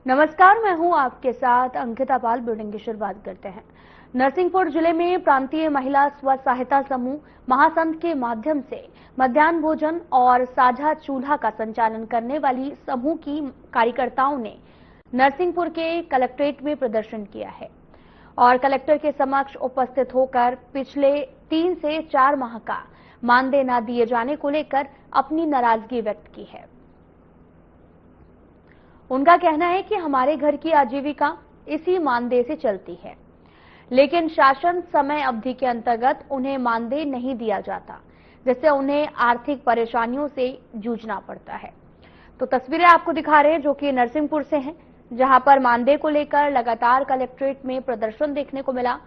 नमस्कार, मैं हूं आपके साथ अंकिता पाल। बुलेटिन की शुरुआत करते हैं। नरसिंहपुर जिले में प्रांतीय महिला स्व सहायता समूह महासंघ के माध्यम से मध्याह्न भोजन और साझा चूल्हा का संचालन करने वाली समूह की कार्यकर्ताओं ने नरसिंहपुर के कलेक्ट्रेट में प्रदर्शन किया है और कलेक्टर के समक्ष उपस्थित होकर पिछले 3 से 4 माह का मानदेय न दिए जाने को लेकर अपनी नाराजगी व्यक्त की है। उनका कहना है कि हमारे घर की आजीविका इसी मानदेय से चलती है, लेकिन शासन समय अवधि के अंतर्गत उन्हें मानदेय नहीं दिया जाता, जिससे उन्हें आर्थिक परेशानियों से जूझना पड़ता है। तो तस्वीरें आपको दिखा रहे हैं जो कि नरसिंहपुर से हैं, जहां पर मानदेय को लेकर लगातार कलेक्ट्रेट में प्रदर्शन देखने को मिला।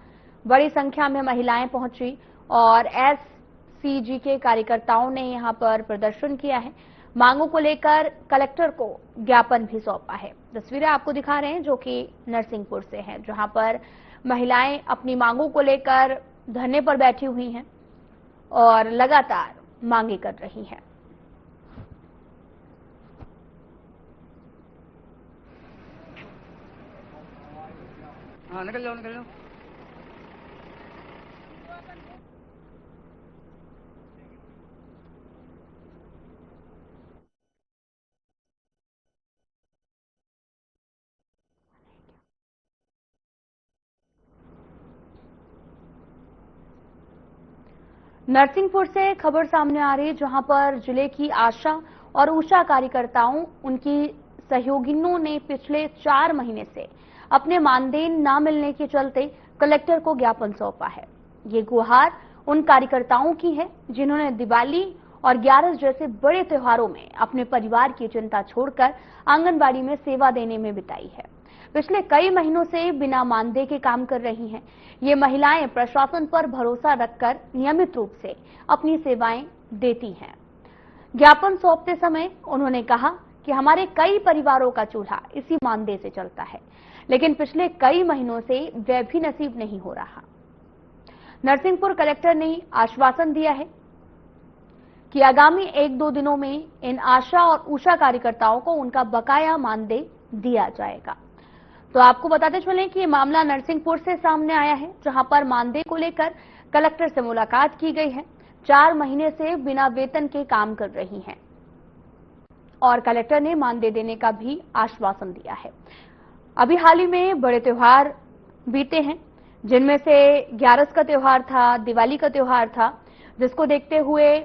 बड़ी संख्या में महिलाएं पहुंची और एससीजी के कार्यकर्ताओं ने यहां पर प्रदर्शन किया है। मांगों को लेकर कलेक्टर को ज्ञापन भी सौंपा है। तस्वीरें आपको दिखा रहे हैं जो कि नरसिंहपुर से हैं, जहां पर महिलाएं अपनी मांगों को लेकर धरने पर बैठी हुई हैं और लगातार मांगे कर रही हैं। हाँ, निकल जाओ निकल जाओ। नरसिंहपुर से खबर सामने आ रही, जहां पर जिले की आशा और उषा कार्यकर्ताओं उनकी सहयोगिनों ने पिछले 4 महीने से अपने मानदेय न मिलने के चलते कलेक्टर को ज्ञापन सौंपा है। ये गुहार उन कार्यकर्ताओं की है जिन्होंने दिवाली और 11 जैसे बड़े त्योहारों में अपने परिवार की चिंता छोड़कर आंगनबाड़ी में सेवा देने में बिताई है। पिछले कई महीनों से बिना मानदेय के काम कर रही हैं। ये महिलाएं प्रशासन पर भरोसा रखकर नियमित रूप से अपनी सेवाएं देती हैं। ज्ञापन सौंपते समय उन्होंने कहा कि हमारे कई परिवारों का चूल्हा इसी मानदेय से चलता है, लेकिन पिछले कई महीनों से वह भी नसीब नहीं हो रहा। नरसिंहपुर कलेक्टर ने आश्वासन दिया है कि आगामी 1-2 दिनों में इन आशा और उषा कार्यकर्ताओं को उनका बकाया मानदेय दिया जाएगा। तो आपको बताते चलें कि ये मामला नरसिंहपुर से सामने आया है, जहां पर मानदेय को लेकर कलेक्टर से मुलाकात की गई है। 4 महीने से बिना वेतन के काम कर रही हैं और कलेक्टर ने मानदेय देने का भी आश्वासन दिया है। अभी हाल ही में बड़े त्योहार बीते हैं, जिनमें से 11 का त्योहार था, दिवाली का त्योहार था, जिसको देखते हुए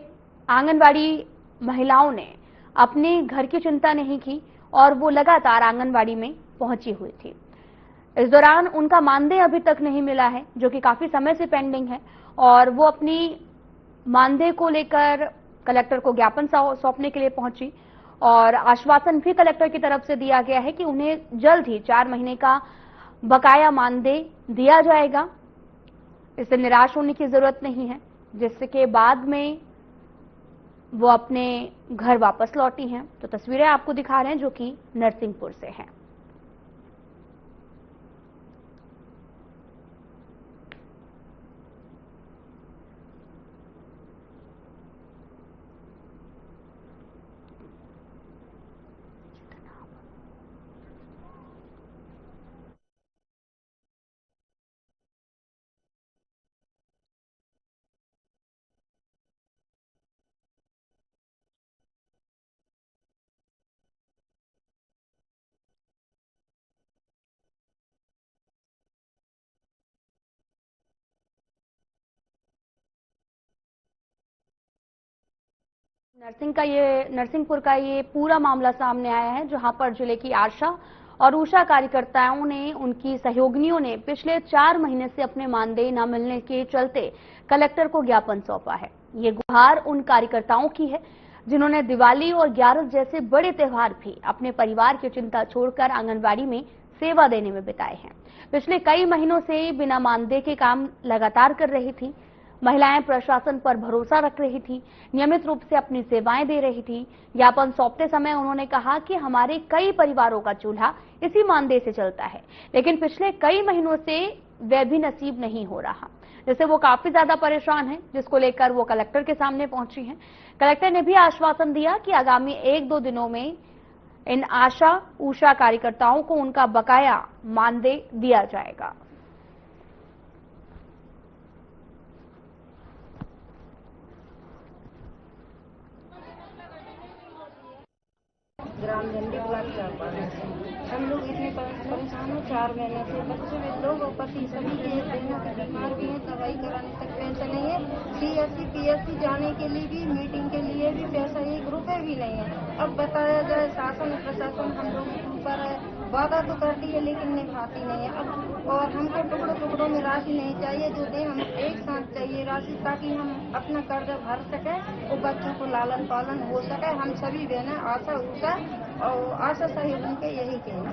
आंगनबाड़ी महिलाओं ने अपने घर की चिंता नहीं की और वो लगातार आंगनबाड़ी में पहुंची हुई थी। इस दौरान उनका मानदेय अभी तक नहीं मिला है, जो कि काफी समय से पेंडिंग है, और वो अपनी मानदेय को लेकर कलेक्टर को ज्ञापन सौंपने के लिए पहुंची और आश्वासन भी कलेक्टर की तरफ से दिया गया है कि उन्हें जल्द ही 4 महीने का बकाया मानदेय दिया जाएगा। इससे निराश होने की जरूरत नहीं है, जिसके बाद में वो अपने घर वापस लौटी हैं। तो तस्वीरें आपको दिखा रहे हैं जो कि नरसिंहपुर से हैं। नरसिंहपुर का ये पूरा मामला सामने आया है, जहां पर जिले की आशा और उषा कार्यकर्ताओं ने उनकी सहयोगिनियों ने पिछले 4 महीने से अपने मानदेय न मिलने के चलते कलेक्टर को ज्ञापन सौंपा है। ये गुहार उन कार्यकर्ताओं की है जिन्होंने दिवाली और 11 जैसे बड़े त्योहार भी अपने परिवार की चिंता छोड़कर आंगनबाड़ी में सेवा देने में बिताए हैं। पिछले कई महीनों से बिना मानदेय के काम लगातार कर रही थी। महिलाएं प्रशासन पर भरोसा रख रही थी, नियमित रूप से अपनी सेवाएं दे रही थी। ज्ञापन सौंपते समय उन्होंने कहा कि हमारे कई परिवारों का चूल्हा इसी मानदेय से चलता है, लेकिन पिछले कई महीनों से वह भी नसीब नहीं हो रहा, जिससे वो काफी ज्यादा परेशान है, जिसको लेकर वो कलेक्टर के सामने पहुंची हैं। कलेक्टर ने भी आश्वासन दिया कि आगामी 1-2 दिनों में इन आशा उषा कार्यकर्ताओं को उनका बकाया मानदेय दिया जाएगा। ग्राम झंडी ब्लॉक हम लोग इतने परेशान हैं 4 महीने से। बच्चे लोग पति सभी के देना बीमार भी हैं, दवाई कराने तक पैसा नहीं है। CSC PSC जाने के लिए भी, मीटिंग के लिए भी पैसा 1 रुपए भी नहीं है। अब बताया जाए शासन प्रशासन हम लोग के ऊपर है, वादा तो करती है लेकिन निभाती नहीं है। अब और हमको टुकड़ों टुकड़ों में राशि नहीं चाहिए, जो दे हम एक साथ चाहिए राशि, ताकि हम अपना कर्जा भर सके और बच्चों को लालन पालन हो सके। हम सभी बहनें आशा उषा और आशा सहयोग उनके यही कहना।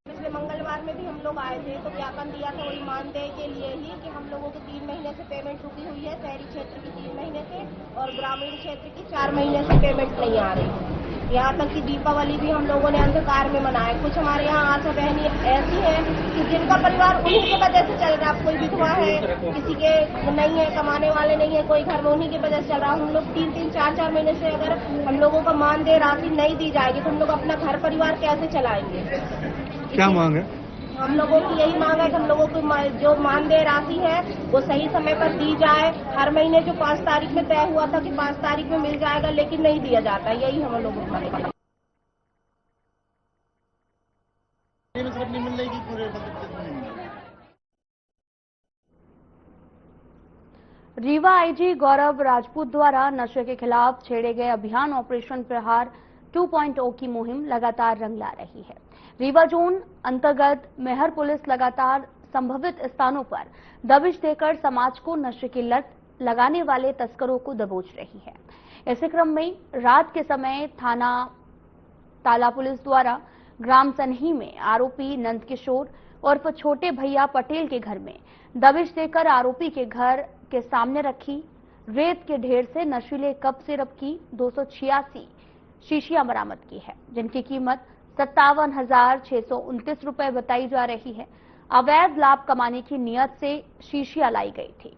पिछले मंगलवार में भी हम लोग आए थे तो ज्ञापन दिया था वही मानदेय के लिए ही कि हम लोगों की 3 महीने से पेमेंट रुकी हुई है, शहरी क्षेत्र की 3 महीने से और ग्रामीण क्षेत्र की 4 महीने से पेमेंट नहीं आ रही। यहाँ तक कि दीपावली भी हम लोगों ने अंधकार में मनाया। कुछ हमारे यहाँ आशा बहनी ऐसी है कि जिनका परिवार उन्हीं की वजह से चल रहा है। कोई विधवा है, किसी के नहीं है, कमाने वाले नहीं है, कोई घर में उन्हीं की वजह से चल रहा है। हम लोग 3-3, 4-4 महीने से अगर हम लोगों को मानदेय राशि नहीं दी जाएगी तो हम लोग अपना घर परिवार कैसे चलाएंगे? क्या मांग है? हम लोगों की यही मांग है कि हम लोगों को जो मानदेय राशि है वो सही समय पर दी जाए। हर महीने जो 5 तारीख में तय हुआ था कि 5 तारीख में मिल जाएगा, लेकिन नहीं दिया जाता। यही हम लोगों को मांग है। रीवा आईजी गौरव राजपूत द्वारा नशे के खिलाफ छेड़े गए अभियान ऑपरेशन प्रहार 2.0 की मुहिम लगातार रंग ला रही है। रीवा जोन अंतर्गत मेहर पुलिस लगातार संभावित स्थानों पर दबिश देकर समाज को नशे की लत लगाने वाले तस्करों को दबोच रही है। इसी क्रम में रात के समय थाना ताला पुलिस द्वारा ग्राम सनही में आरोपी नंदकिशोर उर्फ छोटे भैया पटेल के घर में दबिश देकर आरोपी के घर के सामने रखी रेत के ढेर से नशीले कप सिरप की 286 शीशियां बरामद की है, जिनकी कीमत 57,629 रुपए बताई जा रही है। अवैध लाभ कमाने की नियत से शीशियां लाई गई थी।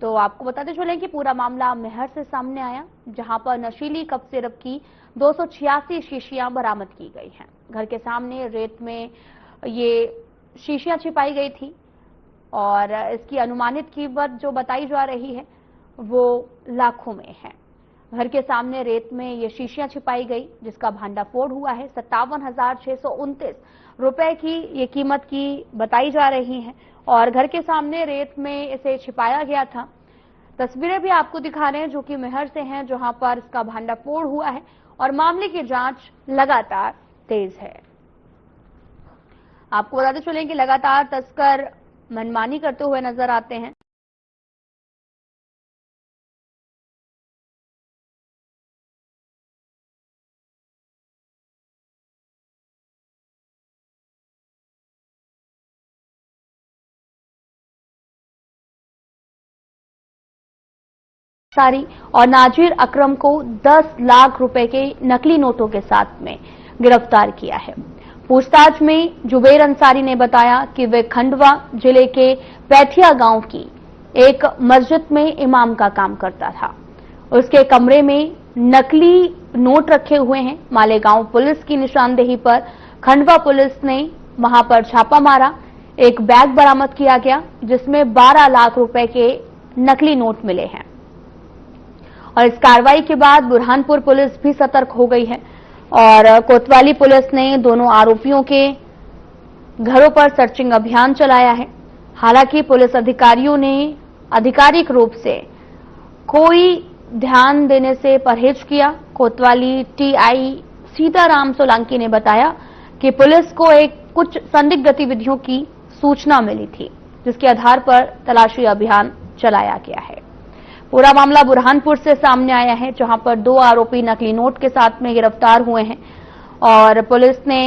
तो आपको बताते चले कि पूरा मामला मेहर से सामने आया, जहां पर नशीली कप सिरप की 286 शीशियां बरामद की गई हैं। घर के सामने रेत में ये शीशियां छिपाई गई थी और इसकी अनुमानित कीमत जो बताई जा रही है वो लाखों में है। घर के सामने रेत में ये शीशियां छिपाई गई, जिसका भांडाफोड़ हुआ है। 57,629 रुपए की ये कीमत की बताई जा रही है और घर के सामने रेत में इसे छिपाया गया था। तस्वीरें भी आपको दिखा रहे हैं जो कि मेहर से हैं, जहां पर इसका भांडाफोड़ हुआ है और मामले की जांच लगातार तेज है। आपको बताते चलें कि लगातार तस्कर मनमानी करते हुए नजर आते हैं। सारी और नाजिर अकरम को 10 लाख रुपए के नकली नोटों के साथ में गिरफ्तार किया है। पूछताछ में जुबेर अंसारी ने बताया कि वे खंडवा जिले के पैथिया गांव की एक मस्जिद में इमाम का काम करता था। उसके कमरे में नकली नोट रखे हुए हैं। मालेगांव पुलिस की निशानदेही पर खंडवा पुलिस ने वहां पर छापा मारा। एक बैग बरामद किया गया जिसमें 12 लाख रुपए के नकली नोट मिले हैं और इस कार्रवाई के बाद बुरहानपुर पुलिस भी सतर्क हो गई है और कोतवाली पुलिस ने दोनों आरोपियों के घरों पर सर्चिंग अभियान चलाया है। हालांकि पुलिस अधिकारियों ने आधिकारिक रूप से कोई ध्यान देने से परहेज किया। कोतवाली टीआई सीताराम सोलंकी ने बताया कि पुलिस को कुछ संदिग्ध गतिविधियों की सूचना मिली थी, जिसके आधार पर तलाशी अभियान चलाया गया है। पूरा मामला बुरहानपुर से सामने आया है, जहां पर 2 आरोपी नकली नोट के साथ में गिरफ्तार हुए हैं और पुलिस ने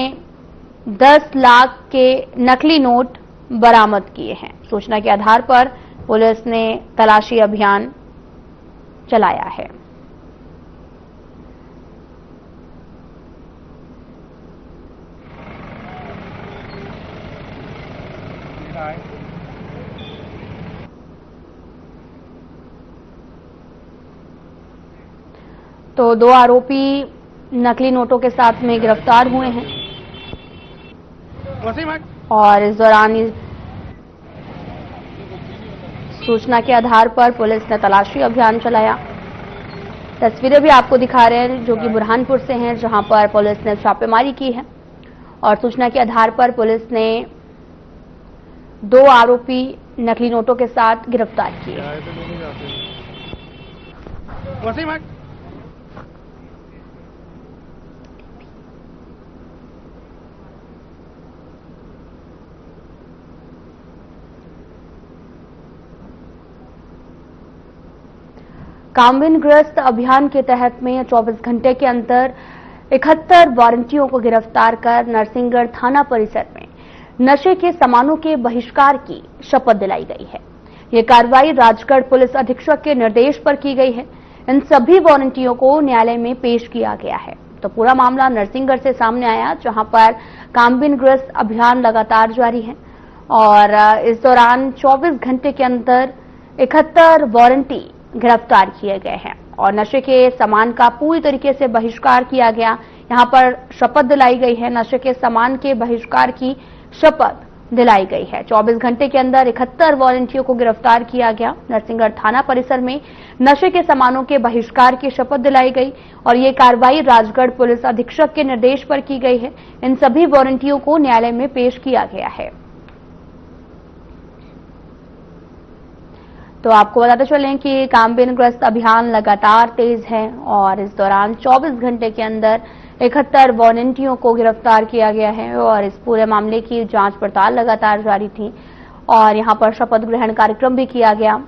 10 लाख के नकली नोट बरामद किए हैं। सूचना के आधार पर पुलिस ने तलाशी अभियान चलाया है। तो 2 आरोपी नकली नोटों के साथ में गिरफ्तार हुए हैं वसीम हट। और इस दौरान सूचना के आधार पर पुलिस ने तलाशी अभियान चलाया। तस्वीरें भी आपको दिखा रहे हैं जो कि बुरहानपुर से हैं, जहां पर पुलिस ने छापेमारी की है और सूचना के आधार पर पुलिस ने 2 आरोपी नकली नोटों के साथ गिरफ्तार किए। वसीम हट। कामबिनग्रस्त अभियान के तहत में 24 घंटे के अंदर 71 वारंटियों को गिरफ्तार कर नरसिंहगढ़ थाना परिसर में नशे के सामानों के बहिष्कार की शपथ दिलाई गई है। ये कार्रवाई राजगढ़ पुलिस अधीक्षक के निर्देश पर की गई है। इन सभी वारंटियों को न्यायालय में पेश किया गया है। तो पूरा मामला नरसिंहगढ़ से सामने आया, जहां पर कामबिनग्रस्त अभियान लगातार जारी है और इस दौरान 24 घंटे के अंदर 71 वारंटी गिरफ्तार किए गए हैं और नशे के सामान का पूरी तरीके से बहिष्कार किया गया। यहां पर शपथ दिलाई गई है, नशे के सामान के बहिष्कार की शपथ दिलाई गई है। 24 घंटे के अंदर 71 वारंटियों को गिरफ्तार किया गया। नरसिंहगढ़ थाना परिसर में नशे के सामानों के बहिष्कार की शपथ दिलाई गई और ये कार्रवाई राजगढ़ पुलिस अधीक्षक के निर्देश पर की गई है। इन सभी वारंटियों को न्यायालय में पेश किया गया है। तो आपको बताते चलें कि कामबिनग्रस्त अभियान लगातार तेज है और इस दौरान 24 घंटे के अंदर 71 वारंटियों को गिरफ्तार किया गया है और इस पूरे मामले की जांच पड़ताल लगातार जारी थी और यहां पर शपथ ग्रहण कार्यक्रम भी किया गया।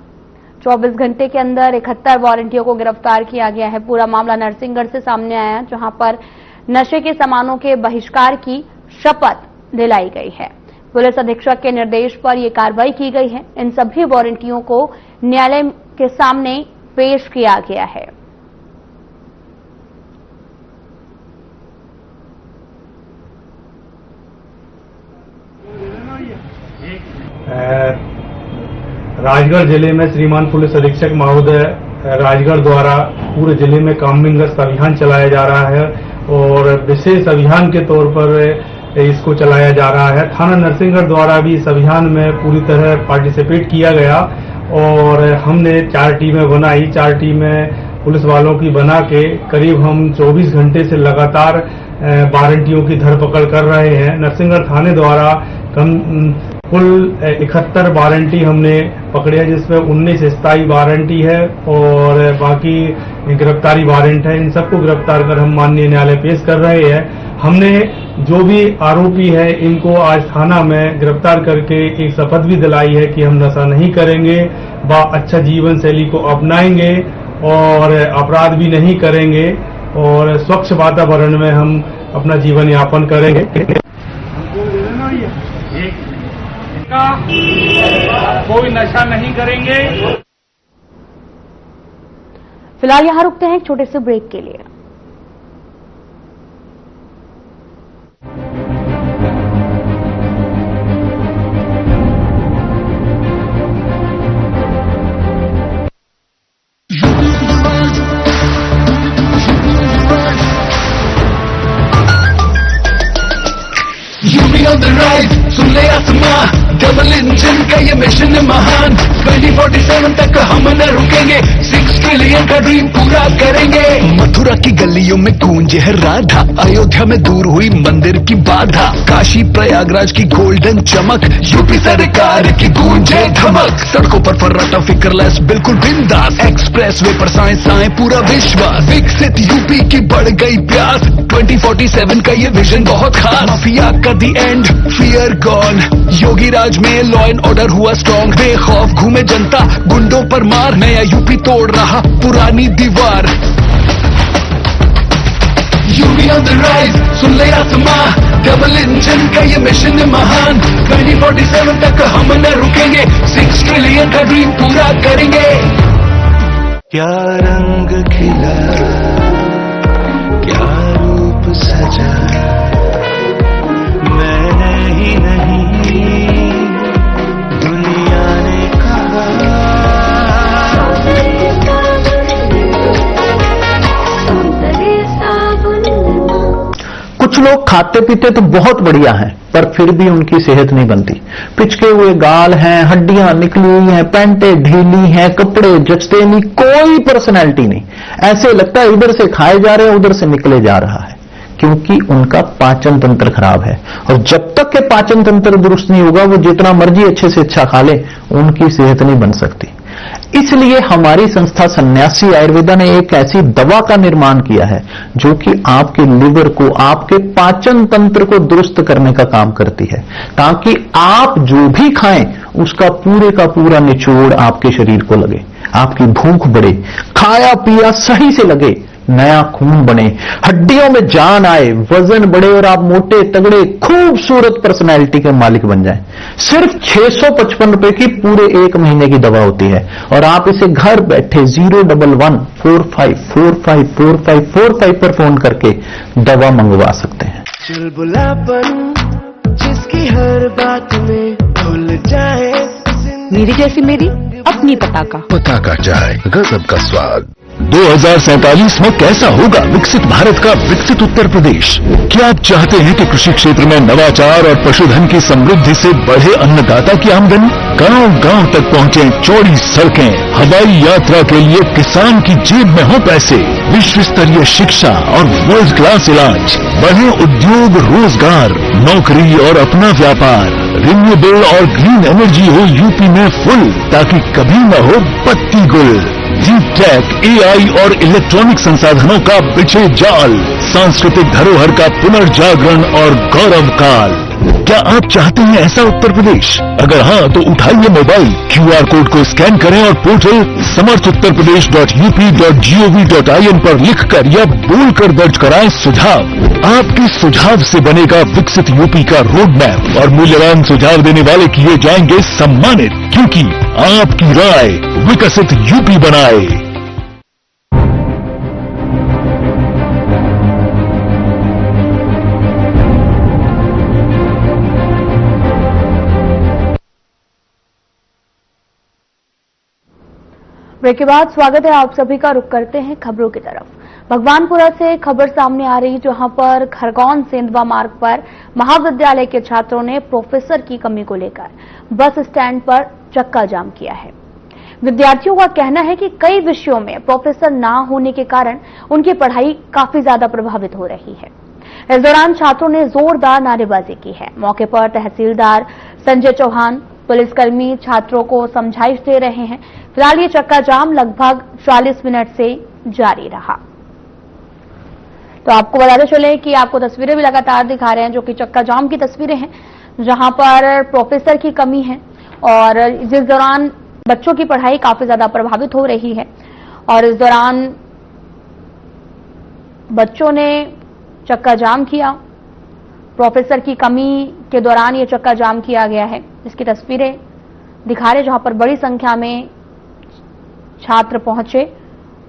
24 घंटे के अंदर 71 वारंटियों को गिरफ्तार किया गया है। पूरा मामला नरसिंहगढ़ से सामने आया, जहां पर नशे के सामानों के बहिष्कार की शपथ दिलाई गई है। पुलिस अधीक्षक के निर्देश पर यह कार्रवाई की गई है। इन सभी वारंटियों को न्यायालय के सामने पेश किया गया है। राजगढ़ जिले में श्रीमान पुलिस अधीक्षक महोदय राजगढ़ द्वारा पूरे जिले में कामबिनग्रस्त अभियान चलाया जा रहा है और विशेष अभियान के तौर पर इसको चलाया जा रहा है। थाना नरसिंहगढ़ द्वारा भी इस अभियान में पूरी तरह पार्टिसिपेट किया गया और हमने 4 टीमें बनाई। 4 टीमें पुलिस वालों की बना के करीब हम 24 घंटे से लगातार वारंटियों की धरपकड़ कर रहे हैं। नरसिंहगढ़ थाने द्वारा कुल 71 वारंटी हमने पकड़े हैं, जिसमें 19 स्थायी वारंटी है और बाकी गिरफ्तारी वारंट है। इन सबको गिरफ्तार कर हम माननीय न्यायालय पेश कर रहे हैं। हमने जो भी आरोपी है इनको आज थाना में गिरफ्तार करके एक शपथ भी दिलाई है कि हम नशा नहीं करेंगे, व अच्छा जीवन शैली को अपनाएंगे और अपराध भी नहीं करेंगे और स्वच्छ वातावरण में हम अपना जीवन यापन करेंगे। कोई नशा नहीं करेंगे। फिलहाल यहां रुकते हैं एक छोटे से ब्रेक के लिए। On the rise, सुन ले आसमां, डबल इंजन का ये मिशन महान। 2047 तक हम न रुकेंगे, 6 ट्रिलियन का ड्रीम पूरा करेंगे। मथुरा की गलियों में गूंजे है राधा, अयोध्या में दूर हुई मंदिर की बाधा, काशी प्रयागराज की गोल्डन चमक, यूपी सरकार की गूंजे धमक। सड़कों पर फर्राटा फिक्रलेस बिल्कुल बिंदास, एक्सप्रेस वे पर साए पूरा विश्वास। विकसित यूपी की बढ़ गई प्यास, 2047 का ये विजन बहुत खास। माफिया का दी एंड, फियर गॉन, योगी राज में लॉ एंड ऑर्डर हुआ स्ट्रॉन्ग। बेखौफ घूमे जनता, गुंडों पर मार, नया यूपी तोड़ रहा पुरानी दीवार। यूपी ऑन द राइज, सुन ले आसमां, डबल इंजन का ये मिशन महान। 2047 तक हम न रुकेंगे, 6 ट्रिलियन का ड्रीम पूरा करेंगे। क्या रंग खिला, क्या रूप सजा, मैंने ही नहीं दुनिया ने कहा। सौंदर्य साबुन लोग खाते पीते तो बहुत बढ़िया हैं, पर फिर भी उनकी सेहत नहीं बनती। पिचके हुए गाल हैं, हड्डियां निकली हुई हैं, पैंटें ढीली हैं, कपड़े जचते नहीं, कोई पर्सनैलिटी नहीं। ऐसे लगता है इधर से खाए जा रहे हैं, उधर से निकले जा रहा है, क्योंकि उनका पाचन तंत्र खराब है। और जब तक के पाचन तंत्र दुरुस्त नहीं होगा, वो जितना मर्जी अच्छे से अच्छा खा ले, उनकी सेहत नहीं बन सकती। इसलिए हमारी संस्था सन्यासी आयुर्वेदा ने एक ऐसी दवा का निर्माण किया है जो कि आपके लिवर को, आपके पाचन तंत्र को दुरुस्त करने का काम करती है, ताकि आप जो भी खाएं उसका पूरे का पूरा निचोड़ आपके शरीर को लगे, आपकी भूख बढ़े, खाया पिया सही से लगे, नया खून बने, हड्डियों में जान आए, वजन बढ़े और आप मोटे तगड़े खूबसूरत पर्सनैलिटी के मालिक बन जाएं। सिर्फ 655 रुपए की पूरे 1 महीने की दवा होती है और आप इसे घर बैठे 01145454545 पर फोन करके दवा मंगवा सकते हैं। चुलबुलापन जिसकी हर बात में भूल जाए, मेरी जैसी मेरी अपनी पताका चाय, गजब का स्वाद। 2047 में कैसा होगा विकसित भारत का विकसित उत्तर प्रदेश? क्या आप चाहते हैं कि कृषि क्षेत्र में नवाचार और पशुधन की समृद्धि से बढ़े अन्नदाता की आमदनी? गांव-गांव तक पहुंचे चौड़ी सड़कें, हवाई यात्रा के लिए किसान की जेब में हो पैसे, विश्व स्तरीय शिक्षा और वर्ल्ड क्लास इलाज, बढ़े उद्योग, रोजगार, नौकरी और अपना व्यापार, रिन्यूएबल और ग्रीन एनर्जी हो यूपी में फुल, ताकि कभी न हो बत्ती गुल। डीप टेक, एआई और इलेक्ट्रॉनिक संसाधनों का बिछे जाल, सांस्कृतिक धरोहर का पुनर्जागरण और गौरव काल। क्या आप चाहते हैं ऐसा उत्तर प्रदेश? अगर हाँ, तो उठाइए मोबाइल, QR कोड को स्कैन करें और पोर्टल samarthuttarpradesh.up.gov.in पर लिखकर या बोलकर दर्ज कराएं सुझाव। आपके सुझाव से बनेगा विकसित यूपी का रोड मैप और मूल्यवान सुझाव देने वाले किए जाएंगे सम्मानित, क्योंकि आपकी राय विकसित यूपी बनाए। ब्रेक के बाद स्वागत है आप सभी का। रुख करते हैं खबरों की तरफ। भगवानपुरा से खबर सामने आ रही, जहां पर खरगोन सेंधवा मार्ग पर महाविद्यालय के छात्रों ने प्रोफेसर की कमी को लेकर बस स्टैंड पर चक्का जाम किया है। विद्यार्थियों का कहना है कि कई विषयों में प्रोफेसर ना होने के कारण उनकी पढ़ाई काफी ज्यादा प्रभावित हो रही है। इस दौरान छात्रों ने जोरदार नारेबाजी की है। मौके पर तहसीलदार संजय चौहान, पुलिसकर्मी छात्रों को समझाइश दे रहे हैं। फिलहाल ये चक्का जाम लगभग 40 मिनट से जारी रहा। तो आपको बताते चले कि आपको तस्वीरें भी लगातार दिखा रहे हैं, जो कि चक्का जाम की तस्वीरें हैं, जहां पर प्रोफेसर की कमी है और जिस दौरान बच्चों की पढ़ाई काफी ज्यादा प्रभावित हो रही है। और इस दौरान बच्चों ने चक्का जाम किया। प्रोफेसर की कमी के दौरान ये चक्का जाम किया गया है, इसकी तस्वीरें दिखा रहे, जहां पर बड़ी संख्या में छात्र पहुंचे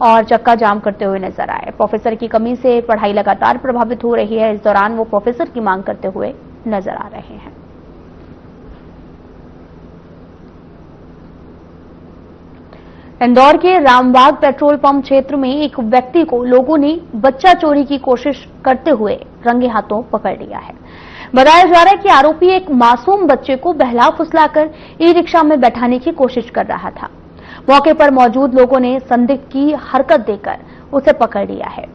और चक्का जाम करते हुए नजर आए। प्रोफेसर की कमी से पढ़ाई लगातार प्रभावित हो रही है। इस दौरान वो प्रोफेसर की मांग करते हुए नजर आ रहे हैं। इंदौर के रामबाग पेट्रोल पंप क्षेत्र में एक व्यक्ति को लोगों ने बच्चा चोरी की कोशिश करते हुए रंगे हाथों पकड़ लिया है। बताया जा रहा है कि आरोपी एक मासूम बच्चे को बहला फुसलाकर ई-रिक्शा में बैठाने की कोशिश कर रहा था। मौके पर मौजूद लोगों ने संदिग्ध की हरकत देकर उसे पकड़ लिया है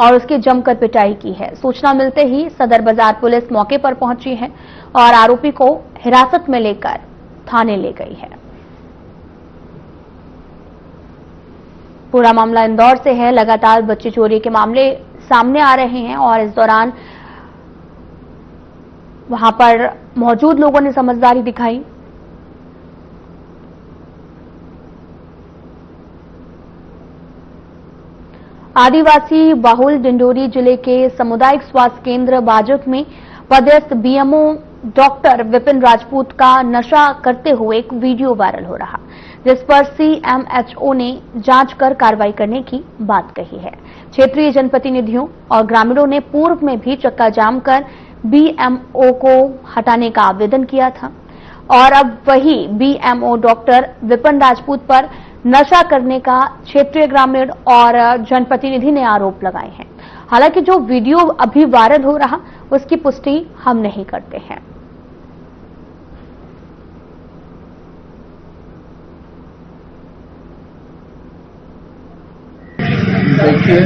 और उसकी जमकर पिटाई की है। सूचना मिलते ही सदर बाजार पुलिस मौके पर पहुंची है और आरोपी को हिरासत में लेकर थाने ले गई है। पूरा मामला इंदौर से है। लगातार बच्ची चोरी के मामले सामने आ रहे हैं और इस दौरान वहां पर मौजूद लोगों ने समझदारी दिखाई। आदिवासी बाहुल डिंडोरी जिले के सामुदायिक स्वास्थ्य केंद्र बाजक में पदस्थ बीएमओ डॉक्टर विपिन राजपूत का नशा करते हुए एक वीडियो वायरल हो रहा, जिस पर सीएमएचओ ने जांच कर कार्रवाई करने की बात कही है। क्षेत्रीय जनप्रतिनिधियों और ग्रामीणों ने पूर्व में भी चक्का जाम कर बीएमओ को हटाने का आवेदन किया था और अब वही बीएमओ डॉक्टर विपिन राजपूत पर नशा करने का क्षेत्रीय ग्रामीण और जनप्रतिनिधि ने आरोप लगाए हैं। हालांकि जो वीडियो अभी वायरल हो रहा उसकी पुष्टि हम नहीं करते हैं। देखिए,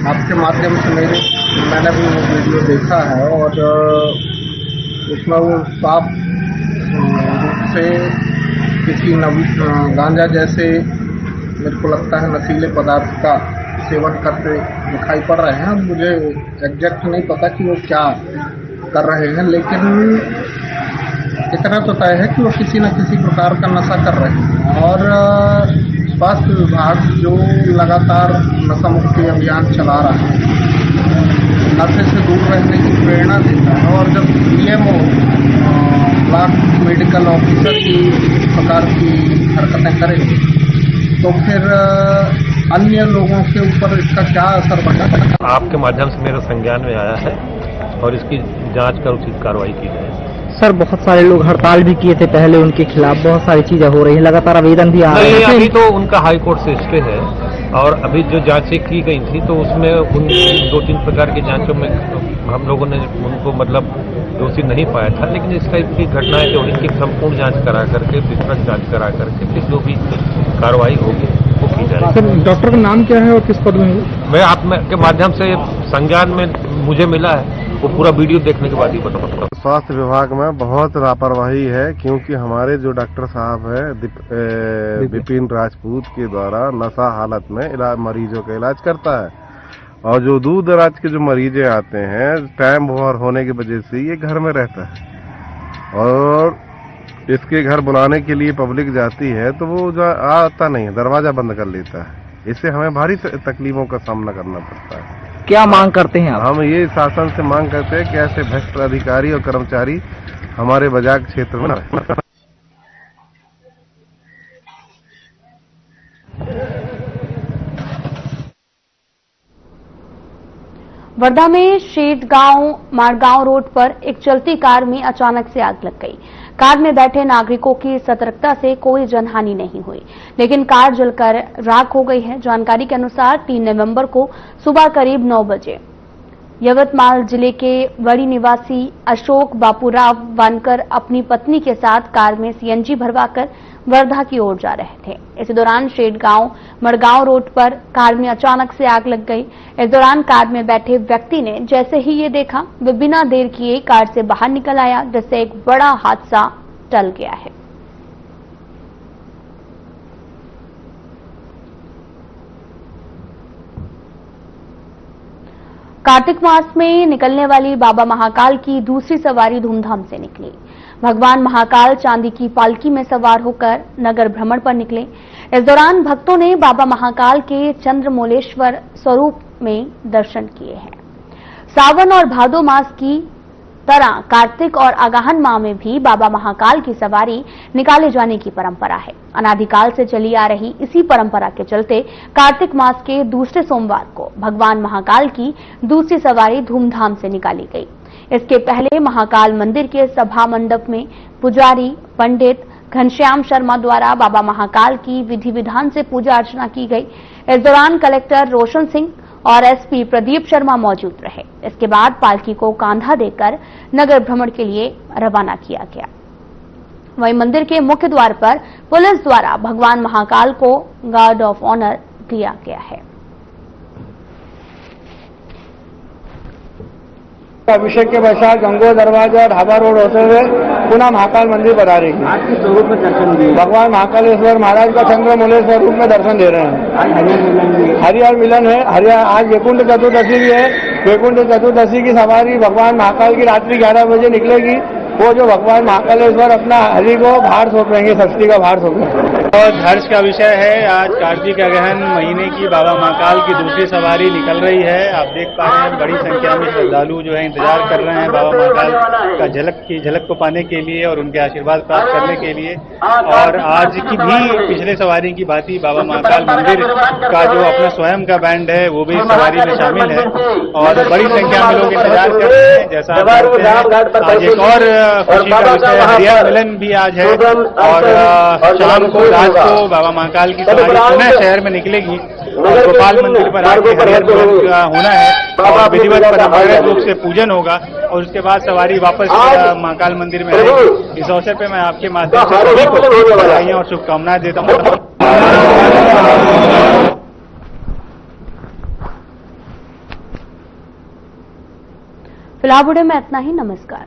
आपके माध्यम से मैंने भी वो वीडियो देखा है और उसमें वो साफ रूप से किसी गांजा जैसे मेरे को लगता है नशीले पदार्थ का सेवन करते दिखाई पड़ रहे हैं। मुझे एग्जैक्ट नहीं पता कि वो क्या कर रहे हैं, लेकिन इतना तो तय है कि वो किसी न किसी प्रकार का नशा कर रहे हैं। और स्वास्थ्य विभाग जो लगातार नशा मुक्ति अभियान चला रहा है, नशे से दूर रहने की प्रेरणा देता है, और जब DMO ब्लॉक मेडिकल ऑफिसर की इस प्रकार की हरकतें करेंगे तो फिर अन्य लोगों के ऊपर इसका क्या असर पड़ेगा। आपके माध्यम से मेरे संज्ञान में आया है और इसकी जांच कर उचित कार्रवाई की जाए। सर, बहुत सारे लोग हड़ताल भी किए थे पहले, उनके खिलाफ बहुत सारी चीजें हो रही है, लगातार आवेदन भी आ रहे हैं। अभी तो उनका हाई कोर्ट से स्टे है और अभी जो जांचें की गई थी तो उसमें उन 2-3 प्रकार की जांचों में हम लोगों ने उनको मतलब दोषी नहीं पाया था, लेकिन इस टाइप की घटनाएं जो इनकी संपूर्ण जांच करा करके, विस्तृत जांच करा करके फिर जो भी कार्रवाई होगी वो की जाएगी। सर, डॉक्टर का नाम क्या है और किस पद में है? मैं आपके माध्यम से संज्ञान में मुझे मिला है, वो पूरा वीडियो देखने के बाद ही बताऊंगा। स्वास्थ्य विभाग में बहुत लापरवाही है, क्योंकि हमारे जो डॉक्टर साहब है विपिन राजपूत के द्वारा नशा हालत में मरीजों का इलाज करता है, और जो दूर दराज के जो मरीजें आते हैं टाइम ओवर होने की वजह से ये घर में रहता है, और इसके घर बुलाने के लिए पब्लिक जाती है तो वो आता नहीं है, दरवाजा बंद कर लेता है। इससे हमें भारी तकलीफों का सामना करना पड़ता है। क्या मांग करते हैं आप? हम ये शासन से मांग करते हैं कि ऐसे भ्रष्ट अधिकारी और कर्मचारी हमारे बाजार क्षेत्र में न रहे। वर्धा में शेटगांव मारगांव रोड पर एक चलती कार में अचानक से आग लग गई। कार में बैठे नागरिकों की सतर्कता से कोई जनहानि नहीं हुई, लेकिन कार जलकर राख हो गई है। जानकारी के अनुसार 3 नवंबर को सुबह करीब 9 बजे यवतमाल जिले के वड़ी निवासी अशोक बापूराव वानकर अपनी पत्नी के साथ कार में CNG भरवाकर वर्धा की ओर जा रहे थे। इसी दौरान शेटगांव मड़गांव रोड पर कार में अचानक से आग लग गई। इस दौरान कार में बैठे व्यक्ति ने जैसे ही ये देखा, वे बिना देर किए कार से बाहर निकल आया, जिससे एक बड़ा हादसा टल गया है। कार्तिक मास में निकलने वाली बाबा महाकाल की दूसरी सवारी धूमधाम से निकली। भगवान महाकाल चांदी की पालकी में सवार होकर नगर भ्रमण पर निकले। इस दौरान भक्तों ने बाबा महाकाल के चंद्रमौलेश्वर स्वरूप में दर्शन किए हैं। सावन और भादो मास की तरह कार्तिक और अगहन माह में भी बाबा महाकाल की सवारी निकाले जाने की परंपरा है। अनादिकाल से चली आ रही इसी परंपरा के चलते कार्तिक मास के दूसरे सोमवार को भगवान महाकाल की दूसरी सवारी धूमधाम से निकाली गई। इसके पहले महाकाल मंदिर के सभा मंडप में पुजारी पंडित घनश्याम शर्मा द्वारा बाबा महाकाल की विधि विधान से पूजा अर्चना की गई। इस दौरान कलेक्टर रोशन सिंह और SP प्रदीप शर्मा मौजूद रहे। इसके बाद पालकी को कांधा देकर नगर भ्रमण के लिए रवाना किया गया। वहीं मंदिर के मुख्य द्वार पर पुलिस द्वारा भगवान महाकाल को गार्ड ऑफ ऑनर दिया गया है। अभिषेक के पश्चात गंगो दरवाजा ढाबा रोड होते हुए पुनः महाकाल मंदिर बता रही है। भगवान महाकालेश्वर महाराज का चंद्रमौलेश्वर रूप में दर्शन दे रहे हैं। हरिहर मिलन है। हरिहर आज वैकुंठ चतुर्दशी भी है। वैकुंठ चतुर्दशी की सवारी भगवान महाकाल की रात्रि 11 बजे निकलेगी। वो जो भगवान महाकालेश्वर अपना हरि को भार सौंपेंगे, षष्ठी का भार सौंपेंगे। बहुत हर्ष का विषय है। आज कार्तिक अगहन महीने की बाबा महाकाल की दूसरी सवारी निकल रही है। आप देख पा रहे हैं बड़ी संख्या में श्रद्धालु जो है इंतजार कर रहे हैं बाबा महाकाल का झलक को पाने के लिए और उनके आशीर्वाद प्राप्त करने के लिए। और आज की भी पिछले सवारी की भांति बाबा महाकाल मंदिर का जो अपना स्वयं का बैंड है वो भी सवारी में शामिल है और बड़ी संख्या में लोग इंतजार कर रहे हैं। जैसा आज एक और खुशी का विषय हरियर मिलन भी आज है और शाम को रात को बाबा महाकाल की सवारी पुनः शहर में निकलेगी और गोपाल मंदिर पर आके हरियर मिलन का होना है और विधिवत परंपरागत रूप से पूजन होगा और उसके बाद सवारी वापस महाकाल मंदिर में आएगी। इस अवसर पर मैं आपके माध्यम से सभी को बधाइयां और शुभकामनाएं देता हूँ। फिलहाल वीडियो में इतना ही। नमस्कार।